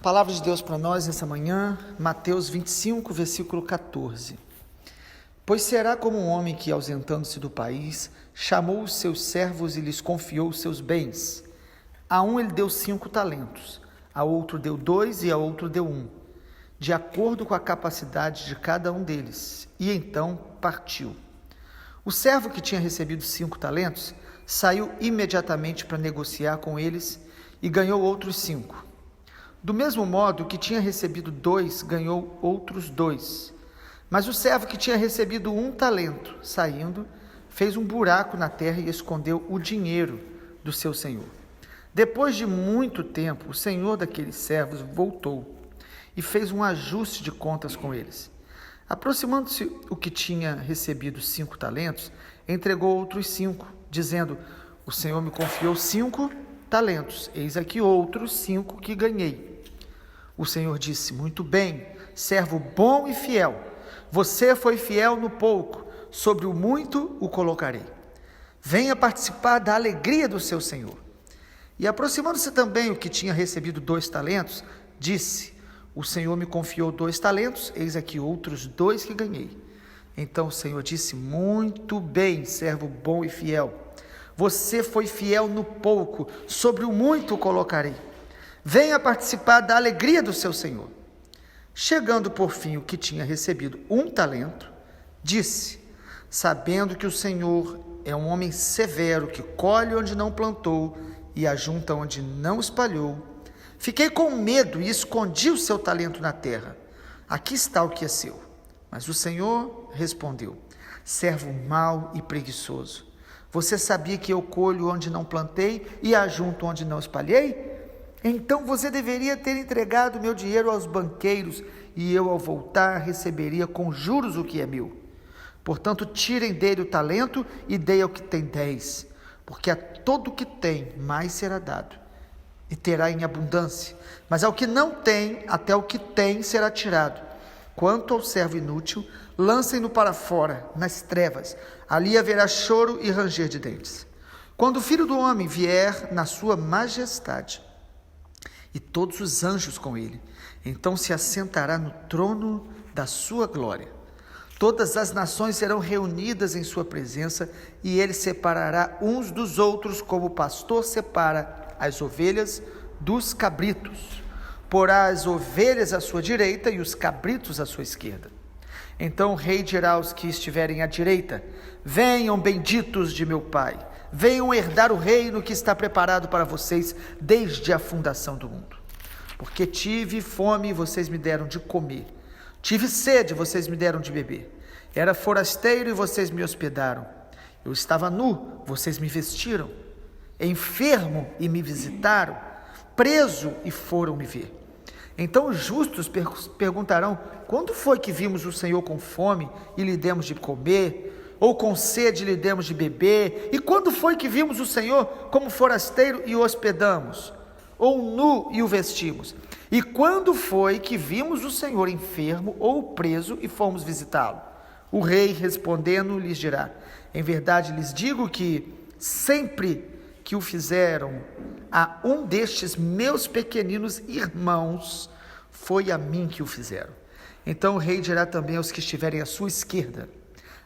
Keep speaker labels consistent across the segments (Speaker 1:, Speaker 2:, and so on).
Speaker 1: Palavra de Deus para nós nessa manhã, Mateus 25, versículo 14. Pois será como um homem que, ausentando-se do país, chamou os seus servos e lhes confiou os seus bens. A um ele deu 5 talentos, a outro deu 2 e a outro deu 1, de acordo com a capacidade de cada um deles, e então partiu. O servo que tinha recebido 5 talentos saiu imediatamente para negociar com eles e ganhou outros 5. Do mesmo modo, o que tinha recebido 2 ganhou outros 2. Mas o servo que tinha recebido 1 talento, saindo, fez um buraco na terra e escondeu o dinheiro do seu senhor. Depois de muito tempo, o senhor daqueles servos voltou e fez um ajuste de contas com eles. Aproximando-se o que tinha recebido 5 talentos, entregou outros 5, dizendo: o senhor me confiou 5 talentos, eis aqui outros 5 que ganhei. O senhor disse: muito bem, servo bom e fiel, você foi fiel no pouco, sobre o muito o colocarei. Venha participar da alegria do seu senhor. E aproximando-se também o que tinha recebido 2 talentos, disse: o senhor me confiou 2 talentos, eis aqui outros 2 que ganhei. Então o senhor disse: muito bem, servo bom e fiel, você foi fiel no pouco, sobre o muito o colocarei. Venha participar da alegria do seu senhor. Chegando por fim o que tinha recebido 1 talento, disse, sabendo que o senhor é um homem severo, que colhe onde não plantou e ajunta onde não espalhou, fiquei com medo e escondi o seu talento na terra. Aqui está o que é seu. Mas o senhor respondeu: servo mau e preguiçoso, você sabia que eu colho onde não plantei e ajunto onde não espalhei? Então você deveria ter entregado meu dinheiro aos banqueiros, e eu, ao voltar, receberia com juros o que é meu. Portanto, tirem dele o talento e dei ao que tem 10, porque a todo o que tem mais será dado, e terá em abundância. Mas ao que não tem, até o que tem será tirado. Quanto ao servo inútil, lancem-no para fora, nas trevas, ali haverá choro e ranger de dentes. Quando o Filho do Homem vier na sua majestade, e todos os anjos com ele, então se assentará no trono da sua glória. Todas as nações serão reunidas em sua presença, e ele separará uns dos outros, como o pastor separa as ovelhas dos cabritos. Porá as ovelhas à sua direita e os cabritos à sua esquerda. Então o rei dirá aos que estiverem à direita: venham, benditos de meu Pai, venham herdar o reino que está preparado para vocês desde a fundação do mundo. Porque tive fome e vocês me deram de comer, tive sede e vocês me deram de beber, era forasteiro e vocês me hospedaram, eu estava nu, vocês me vestiram, enfermo e me visitaram, preso e foram me ver. Então os justos perguntarão: quando foi que vimos o Senhor com fome e lhe demos de comer, ou com sede e lhe demos de beber? E quando foi que vimos o Senhor como forasteiro e o hospedamos, ou nu e o vestimos? E quando foi que vimos o Senhor enfermo ou preso e fomos visitá-lo? O rei, respondendo, lhes dirá: em verdade lhes digo que sempre que o fizeram a um destes meus pequeninos irmãos, foi a mim que o fizeram. Então o rei dirá também aos que estiverem à sua esquerda: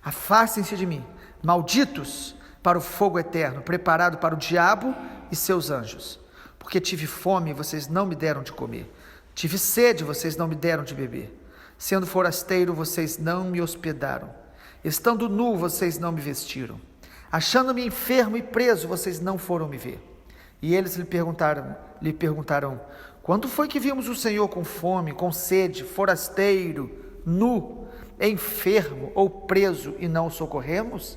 Speaker 1: afastem-se de mim, malditos, para o fogo eterno, preparado para o diabo e seus anjos. Porque tive fome e vocês não me deram de comer, tive sede e vocês não me deram de beber, sendo forasteiro vocês não me hospedaram, estando nu vocês não me vestiram, achando-me enfermo e preso vocês não foram me ver. E eles lhe perguntarão: quando foi que vimos o Senhor com fome, com sede, forasteiro, nu, enfermo ou preso e não o socorremos?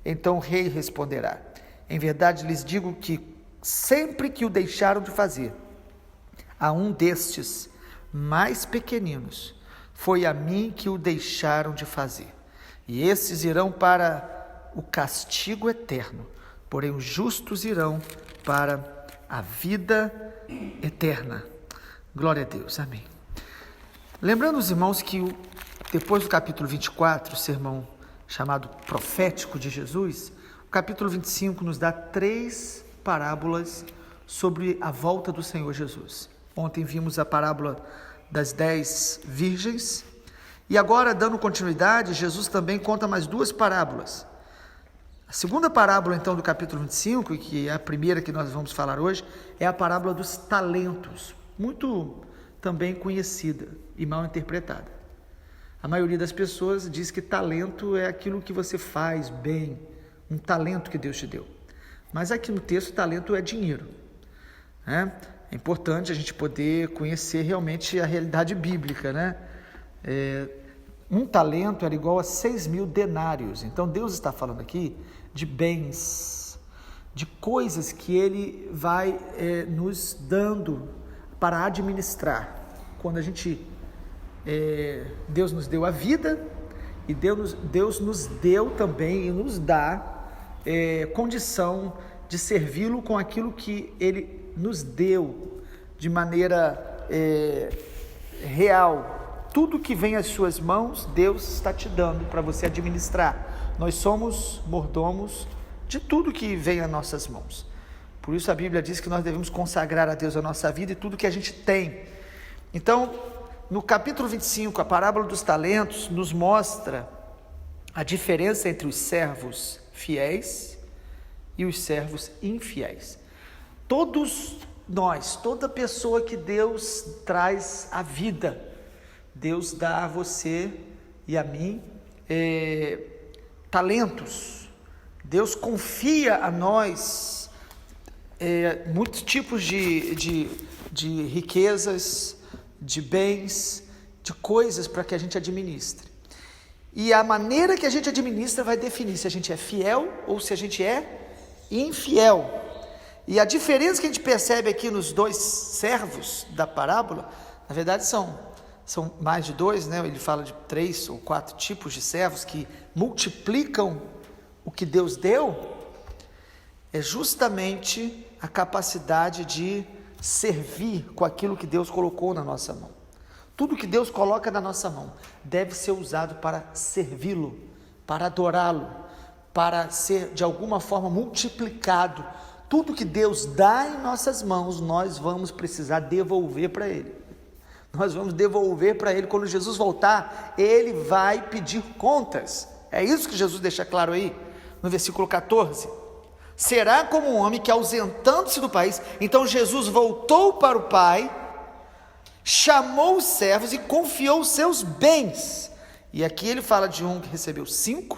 Speaker 1: Então o rei responderá: em verdade lhes digo que sempre que o deixaram de fazer a um destes mais pequeninos, foi a mim que o deixaram de fazer. E esses irão para o castigo eterno, porém os justos irão para a vida eterna. Glória a Deus, amém. Lembrando os irmãos que depois do capítulo 24, o sermão chamado profético de Jesus, o capítulo 25 nos dá 3 parábolas sobre a volta do Senhor Jesus. Ontem vimos a parábola das 10 virgens. E agora, dando continuidade, Jesus também conta mais 2 parábolas. A segunda parábola, então, do capítulo 25, que é a primeira que nós vamos falar hoje, é a parábola dos talentos, muito também conhecida e mal interpretada. A maioria das pessoas diz que talento é aquilo que você faz bem, um talento que Deus te deu. Mas aqui no texto, talento é dinheiro, né? É importante a gente poder conhecer realmente a realidade bíblica, né? Um talento era igual a 6.000 denários. Então Deus está falando aqui de bens, de coisas que Ele vai nos dando para administrar. Quando a gente, Deus nos deu a vida e Deus nos deu também e nos dá condição de servi-lo com aquilo que Ele nos deu de maneira real. Tudo que vem às suas mãos, Deus está te dando para você administrar. Nós somos mordomos de tudo que vem às nossas mãos. Por isso a Bíblia diz que nós devemos consagrar a Deus a nossa vida e tudo que a gente tem. Então, no capítulo 25, a parábola dos talentos nos mostra a diferença entre os servos fiéis e os servos infiéis. Todos nós, toda pessoa que Deus traz à vida, Deus dá a você e a mim talentos. Deus confia a nós muitos tipos de riquezas, de bens, de coisas para que a gente administre. E a maneira que a gente administra vai definir se a gente é fiel ou se a gente é infiel. E a diferença que a gente percebe aqui nos 2 servos da parábola, na verdade são mais de 2, né? Ele fala de 3 ou 4 tipos de servos que multiplicam o que Deus deu, é justamente a capacidade de servir com aquilo que Deus colocou na nossa mão. Tudo que Deus coloca na nossa mão deve ser usado para servi-lo, para adorá-lo, para ser de alguma forma multiplicado. Tudo que Deus dá em nossas mãos, nós vamos precisar devolver para Ele. Nós vamos devolver para Ele. Quando Jesus voltar, Ele vai pedir contas. É isso que Jesus deixa claro aí, no versículo 14. Será como um homem que, ausentando-se do país, então Jesus voltou para o Pai, chamou os servos e confiou os seus bens. E aqui ele fala de um que recebeu 5,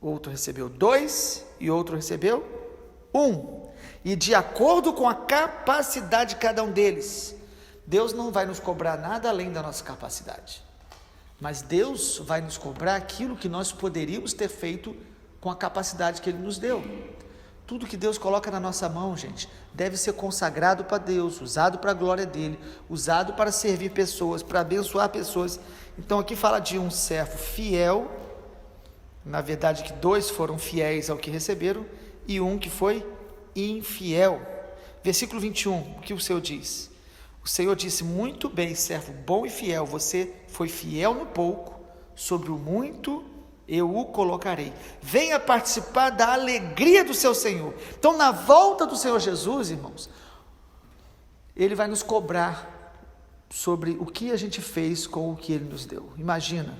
Speaker 1: outro recebeu 2 e outro recebeu 1. E de acordo com a capacidade de cada um deles, Deus não vai nos cobrar nada além da nossa capacidade, mas Deus vai nos cobrar aquilo que nós poderíamos ter feito com a capacidade que Ele nos deu. Tudo que Deus coloca na nossa mão, gente, deve ser consagrado para Deus, usado para a glória dEle, usado para servir pessoas, para abençoar pessoas. Então aqui fala de um servo fiel, na verdade que 2 foram fiéis ao que receberam, e um que foi infiel. Versículo 21, o que o Senhor diz? O Senhor disse: muito bem, servo bom e fiel, você foi fiel no pouco, sobre o muito eu o colocarei. Venha participar da alegria do seu Senhor. Então, na volta do Senhor Jesus, irmãos, Ele vai nos cobrar sobre o que a gente fez com o que Ele nos deu. Imagina,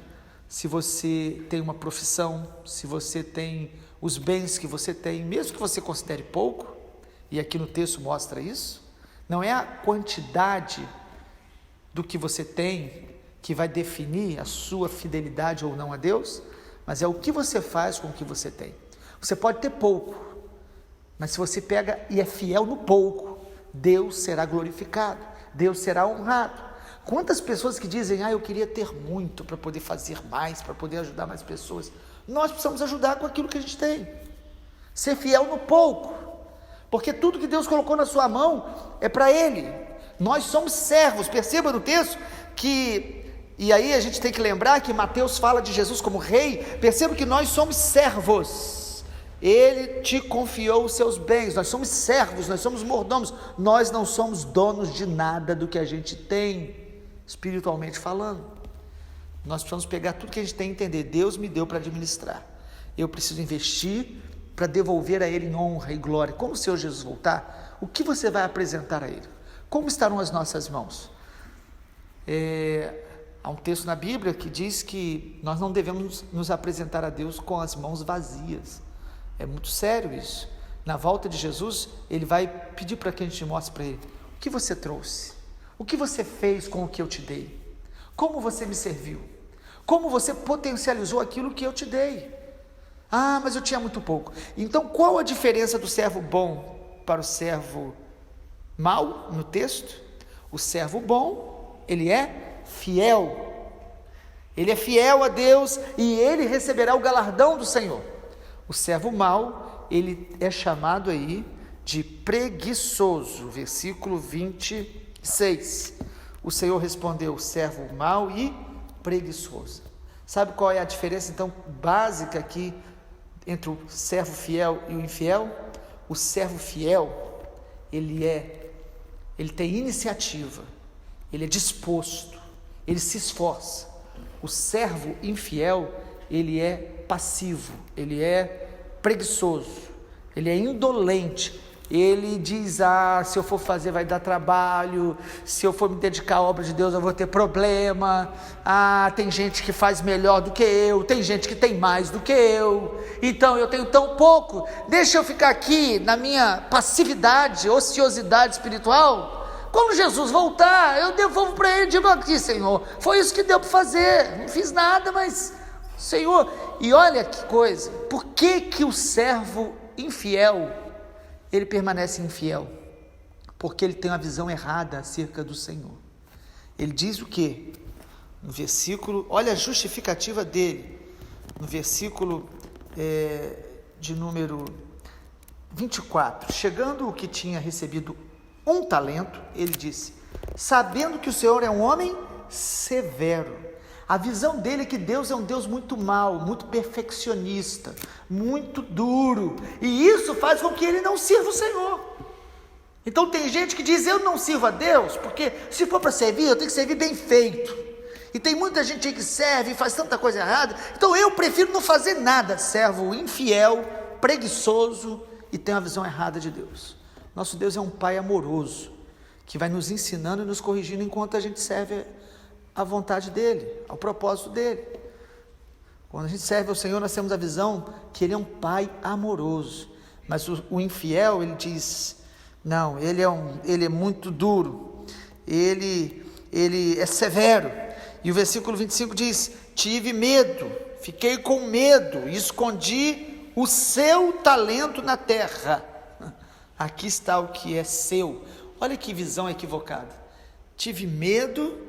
Speaker 1: se você tem uma profissão, se você tem os bens que você tem, mesmo que você considere pouco, e aqui no texto mostra isso, não é a quantidade do que você tem que vai definir a sua fidelidade ou não a Deus, mas é o que você faz com o que você tem. Você pode ter pouco, mas se você pega e é fiel no pouco, Deus será glorificado, Deus será honrado. Quantas pessoas que dizem: eu queria ter muito para poder fazer mais, para poder ajudar mais pessoas. Nós precisamos ajudar com aquilo que a gente tem, ser fiel no pouco, porque tudo que Deus colocou na sua mão é para Ele. Nós somos servos. Perceba no texto que, e aí a gente tem que lembrar que Mateus fala de Jesus como rei. Perceba que nós somos servos. Ele te confiou os seus bens. Nós somos servos, nós somos mordomos. Nós não somos donos de nada do que a gente tem, espiritualmente falando. Nós precisamos pegar tudo que a gente tem e entender: Deus me deu para administrar, eu preciso investir para devolver a Ele em honra e glória. Quando o Senhor Jesus voltar, o que você vai apresentar a Ele? Como estarão as nossas mãos? Há um texto na Bíblia que diz que nós não devemos nos apresentar a Deus com as mãos vazias. É muito sério isso. Na volta de Jesus, ele vai pedir para que a gente mostre para ele: o que você trouxe? O que você fez com o que eu te dei? Como você me serviu? Como você potencializou aquilo que eu te dei? Ah, mas eu tinha muito pouco. Então, qual a diferença do servo bom para o servo mau no texto? O servo bom, ele é fiel. Ele é fiel a Deus e ele receberá o galardão do Senhor. O servo mau, ele é chamado aí de preguiçoso. Versículo 26. O Senhor respondeu: servo mau e preguiçoso. Sabe qual é a diferença, então, básica aqui entre o servo fiel e o infiel? O servo fiel, ele tem iniciativa, ele é disposto, ele se esforça. O servo infiel, ele é passivo, ele é preguiçoso, ele é indolente. Ele diz: se eu for fazer vai dar trabalho, se eu for me dedicar à obra de Deus eu vou ter problema, tem gente que faz melhor do que eu, tem gente que tem mais do que eu, então eu tenho tão pouco, deixa eu ficar aqui na minha passividade, ociosidade espiritual, quando Jesus voltar eu devolvo para ele, digo: aqui, Senhor, foi isso que deu para fazer, não fiz nada, mas Senhor. E olha que coisa, por que o servo infiel, ele permanece infiel? Porque ele tem uma visão errada acerca do Senhor. Ele diz o quê? No versículo, olha a justificativa dele, no versículo de número 24. Chegando o que tinha recebido 1 talento, ele disse: sabendo que o Senhor é um homem severo. A visão dele é que Deus é um Deus muito mau, muito perfeccionista, muito duro, e isso faz com que ele não sirva o Senhor. Então tem gente que diz: eu não sirvo a Deus, porque se for para servir, eu tenho que servir bem feito. E tem muita gente aí que serve e faz tanta coisa errada, então eu prefiro não fazer nada. Servo infiel, preguiçoso e tem uma visão errada de Deus. Nosso Deus é um Pai amoroso, que vai nos ensinando e nos corrigindo enquanto a gente serve a vontade dele, ao propósito dele. Quando a gente serve ao Senhor, nós temos a visão que ele é um Pai amoroso. Mas o infiel, ele diz: não, ele é muito duro, ele é severo. E o versículo 25 diz: tive medo, fiquei com medo, escondi o seu talento na terra. Aqui está o que é seu. Olha que visão equivocada. Tive medo,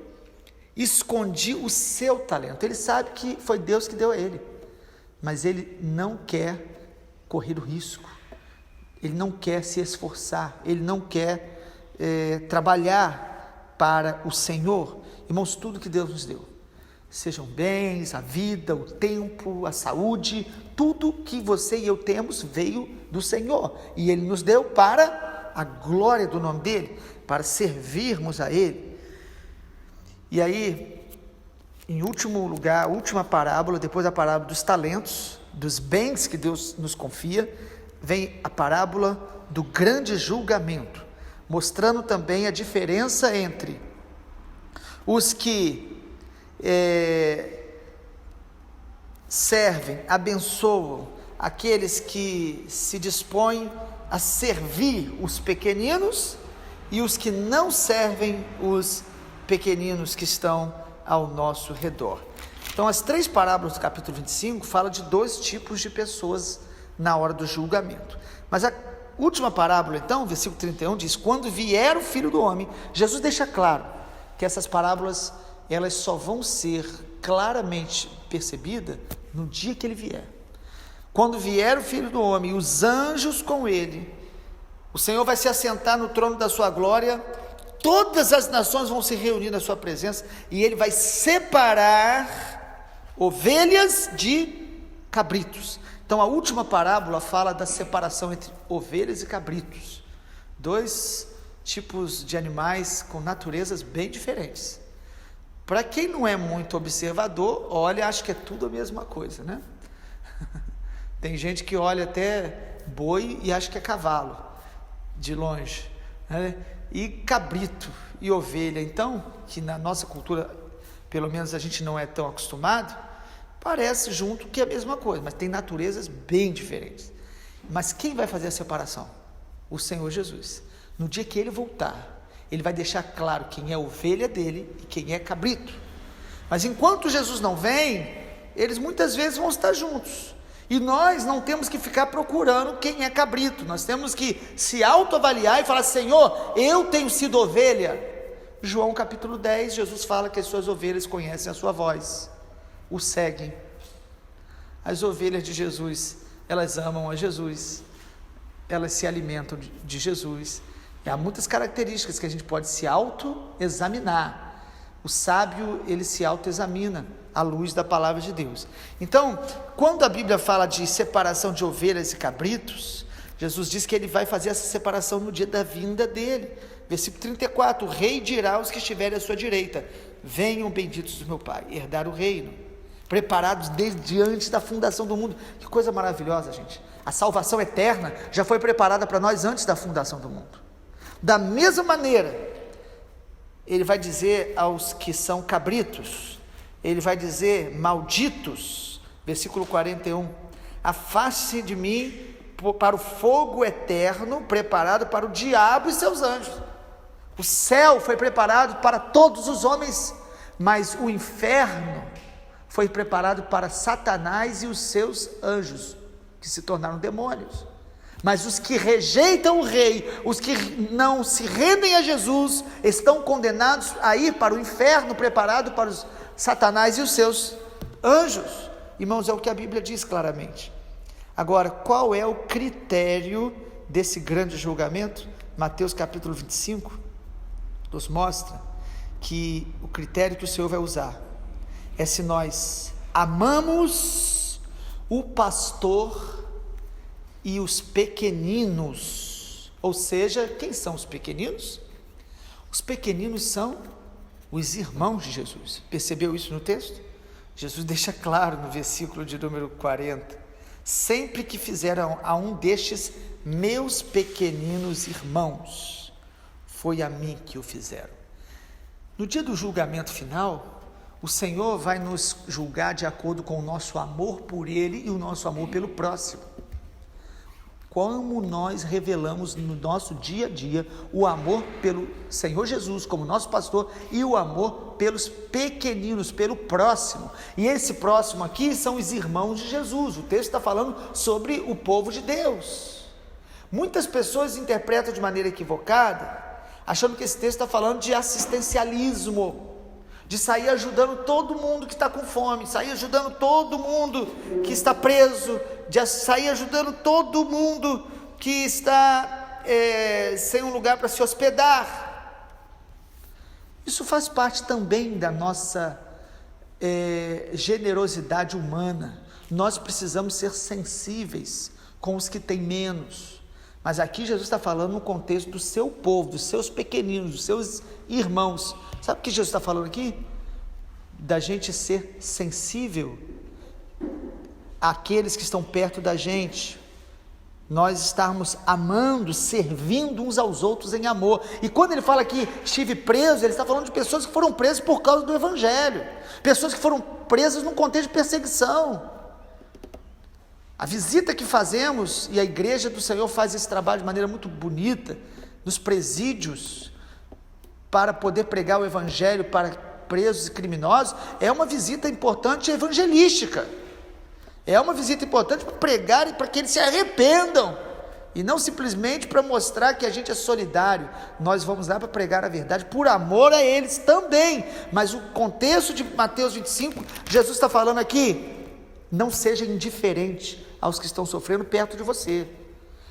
Speaker 1: escondi o seu talento. Ele sabe que foi Deus que deu a ele, mas ele não quer correr o risco, ele não quer se esforçar, ele não quer trabalhar para o Senhor. Irmãos, tudo que Deus nos deu, sejam bens, a vida, o tempo, a saúde, tudo que você e eu temos veio do Senhor, e Ele nos deu para a glória do nome dEle, para servirmos a Ele. E aí, em último lugar, a última parábola, depois da parábola dos talentos, dos bens que Deus nos confia, vem a parábola do grande julgamento, mostrando também a diferença entre os que servem, abençoam, aqueles que se dispõem a servir os pequeninos, e os que não servem os pequeninos que estão ao nosso redor. Então, as 3 parábolas do capítulo 25 falam de 2 tipos de pessoas na hora do julgamento. Mas a última parábola, então, versículo 31, diz: quando vier o Filho do Homem. Jesus deixa claro que essas parábolas, elas só vão ser claramente percebidas no dia que ele vier. Quando vier o Filho do Homem e os anjos com ele, o Senhor vai se assentar no trono da sua glória, todas as nações vão se reunir na sua presença, e ele vai separar ovelhas de cabritos. Então a última parábola fala da separação entre ovelhas e cabritos, 2 tipos de animais com naturezas bem diferentes. Para quem não é muito observador, olha, acha que é tudo a mesma coisa, né? Tem gente que olha até boi e acha que é cavalo, de longe, né? E cabrito e ovelha, então, que na nossa cultura, pelo menos a gente não é tão acostumado, parece junto que é a mesma coisa, mas tem naturezas bem diferentes. Mas quem vai fazer a separação? O Senhor Jesus. No dia que Ele voltar, Ele vai deixar claro quem é ovelha dele e quem é cabrito. Mas enquanto Jesus não vem, eles muitas vezes vão estar juntos. E nós não temos que ficar procurando quem é cabrito, nós temos que se autoavaliar e falar: Senhor, eu tenho sido ovelha. João capítulo 10, Jesus fala que as suas ovelhas conhecem a sua voz, o seguem. As ovelhas de Jesus, elas amam a Jesus, elas se alimentam de Jesus. E há muitas características que a gente pode se autoexaminar. O sábio, ele se autoexamina à luz da palavra de Deus. Então, quando a Bíblia fala de separação de ovelhas e cabritos, Jesus diz que Ele vai fazer essa separação no dia da vinda dEle. Versículo 34, o rei dirá aos que estiverem à sua direita: venham benditos do meu Pai, herdar o reino, preparados desde antes da fundação do mundo. Que coisa maravilhosa, gente. A salvação eterna já foi preparada para nós antes da fundação do mundo. Da mesma maneira, Ele vai dizer aos que são cabritos, Ele vai dizer: malditos, versículo 41, afaste-se de mim para o fogo eterno, preparado para o diabo e seus anjos. O céu foi preparado para todos os homens, mas o inferno foi preparado para Satanás e os seus anjos, que se tornaram demônios. Mas os que rejeitam o rei, os que não se rendem a Jesus, estão condenados a ir para o inferno preparado para os Satanás e os seus anjos. Irmãos, é o que a Bíblia diz claramente. Agora, qual é o critério desse grande julgamento? Mateus capítulo 25 nos mostra que o critério que o Senhor vai usar é se nós amamos o pastor e os pequeninos. Ou seja, quem são os pequeninos? Os pequeninos são os irmãos de Jesus. Percebeu isso no texto? Jesus deixa claro no versículo de número 40: sempre que fizeram a um destes meus pequeninos irmãos, foi a mim que o fizeram. No dia do julgamento final, o Senhor vai nos julgar de acordo com o nosso amor por Ele e o nosso amor pelo próximo. Como nós revelamos no nosso dia a dia o amor pelo Senhor Jesus como nosso pastor e o amor pelos pequeninos, pelo próximo. E esse próximo aqui são os irmãos de Jesus. O texto está falando sobre o povo de Deus. Muitas pessoas interpretam de maneira equivocada, achando que esse texto está falando de assistencialismo, de sair ajudando todo mundo que está com fome, sair ajudando todo mundo que está preso, de sair ajudando todo mundo que está sem um lugar para se hospedar. Isso faz parte também da nossa generosidade humana. Nós precisamos ser sensíveis com os que têm menos. Mas aqui Jesus está falando no contexto do seu povo, dos seus pequeninos, dos seus irmãos. Sabe o que Jesus está falando aqui? Da gente ser sensível àqueles que estão perto da gente, nós estarmos amando, servindo uns aos outros em amor. E quando ele fala que estive preso, ele está falando de pessoas que foram presas por causa do Evangelho, pessoas que foram presas num contexto de perseguição. A visita que fazemos, e a igreja do Senhor faz esse trabalho de maneira muito bonita, nos presídios, para poder pregar o Evangelho para presos e criminosos, é uma visita importante evangelística, é uma visita importante para pregar e para que eles se arrependam, e não simplesmente para mostrar que a gente é solidário. Nós vamos lá para pregar a verdade por amor a eles também, mas o contexto de Mateus 25, Jesus está falando aqui: não seja indiferente aos que estão sofrendo perto de você,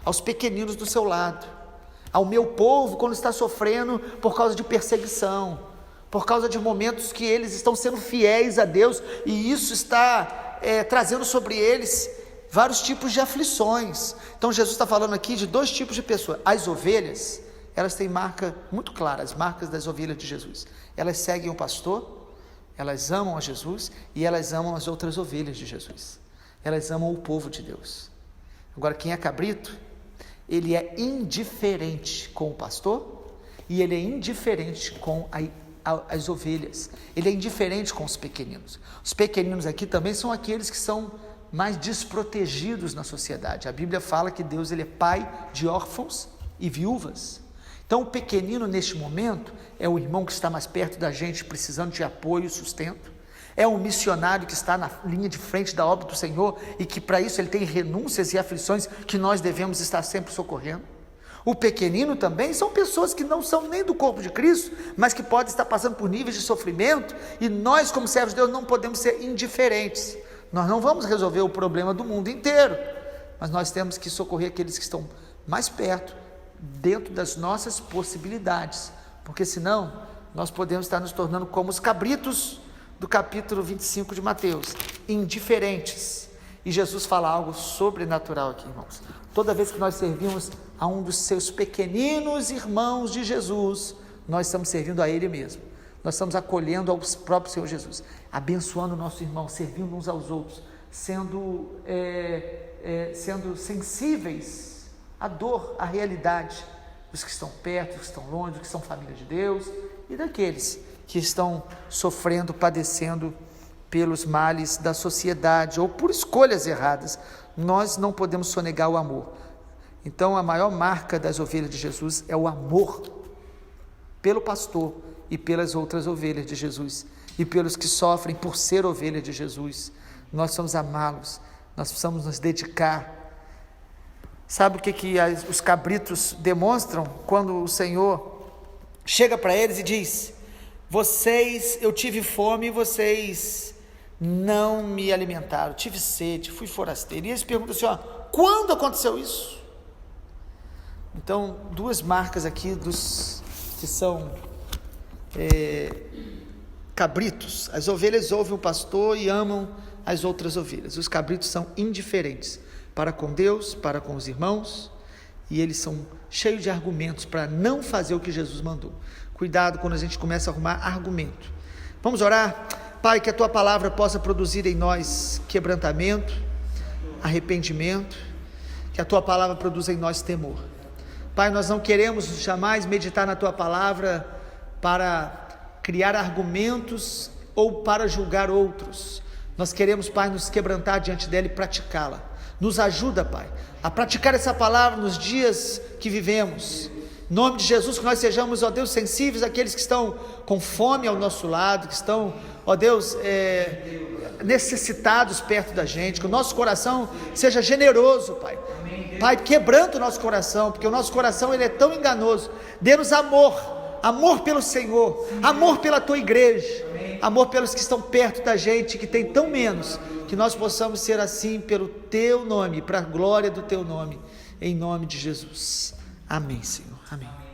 Speaker 1: aos pequeninos do seu lado, ao meu povo quando está sofrendo por causa de perseguição, por causa de momentos que eles estão sendo fiéis a Deus, e isso está trazendo sobre eles vários tipos de aflições. Então Jesus está falando aqui de dois tipos de pessoas. As ovelhas, elas têm marca muito clara, as marcas das ovelhas de Jesus. Elas seguem o pastor, elas amam a Jesus e elas amam as outras ovelhas de Jesus. Elas amam o povo de Deus. Agora, quem é cabrito, ele é indiferente com o pastor e ele é indiferente com as ovelhas, ele é indiferente com os pequeninos. Os pequeninos aqui também são aqueles que são mais desprotegidos na sociedade. A Bíblia fala que Deus ele é pai de órfãos e viúvas. Então o pequenino neste momento é o irmão que está mais perto da gente, precisando de apoio e sustento. É um missionário que está na linha de frente da obra do Senhor e que para isso ele tem renúncias e aflições que nós devemos estar sempre socorrendo. O pequenino também são pessoas que não são nem do corpo de Cristo, mas que podem estar passando por níveis de sofrimento, e nós como servos de Deus não podemos ser indiferentes. Nós não vamos resolver o problema do mundo inteiro, mas nós temos que socorrer aqueles que estão mais perto, dentro das nossas possibilidades, porque senão nós podemos estar nos tornando como os cabritos do capítulo 25 de Mateus, indiferentes. E Jesus fala algo sobrenatural aqui, irmãos. Toda vez que nós servimos a um dos seus pequeninos irmãos de Jesus, nós estamos servindo a Ele mesmo. Nós estamos acolhendo ao próprio Senhor Jesus, abençoando o nosso irmão, servindo uns aos outros, sendo sensíveis à dor, à realidade dos que estão perto, dos que estão longe, dos que são família de Deus e daqueles que estão sofrendo, padecendo pelos males da sociedade ou por escolhas erradas. Nós não podemos sonegar o amor. Então a maior marca das ovelhas de Jesus é o amor pelo pastor e pelas outras ovelhas de Jesus e pelos que sofrem por ser ovelha de Jesus. Nós precisamos amá-los, nós precisamos nos dedicar. Sabe o que os cabritos demonstram quando o Senhor chega para eles e diz: eu tive fome e vocês não me alimentaram, tive sede, fui forasteiro. E eles perguntam assim, quando aconteceu isso? Então, duas marcas aqui dos que são cabritos. As ovelhas ouvem o pastor e amam as outras ovelhas. Os cabritos são indiferentes para com Deus, para com os irmãos, e eles são cheios de argumentos para não fazer o que Jesus mandou. Cuidado quando a gente começa a arrumar argumento. Vamos orar? Pai, que a Tua palavra possa produzir em nós quebrantamento, arrependimento, que a Tua palavra produza em nós temor. Pai, nós não queremos jamais meditar na Tua palavra para criar argumentos ou para julgar outros. Nós queremos, Pai, nos quebrantar diante dela e praticá-la. Nos ajuda, Pai, a praticar essa palavra nos dias que vivemos. Em nome de Jesus, que nós sejamos, ó Deus, sensíveis àqueles que estão com fome ao nosso lado, que estão, ó Deus, necessitados perto da gente, que o nosso coração seja generoso, Pai. Pai, quebranta o nosso coração, porque o nosso coração ele é tão enganoso. Dê-nos amor pelo Senhor, amor pela Tua igreja, amor pelos que estão perto da gente, que tem tão menos, que nós possamos ser assim pelo Teu nome, para a glória do Teu nome, em nome de Jesus. Amém, Senhor. Amém.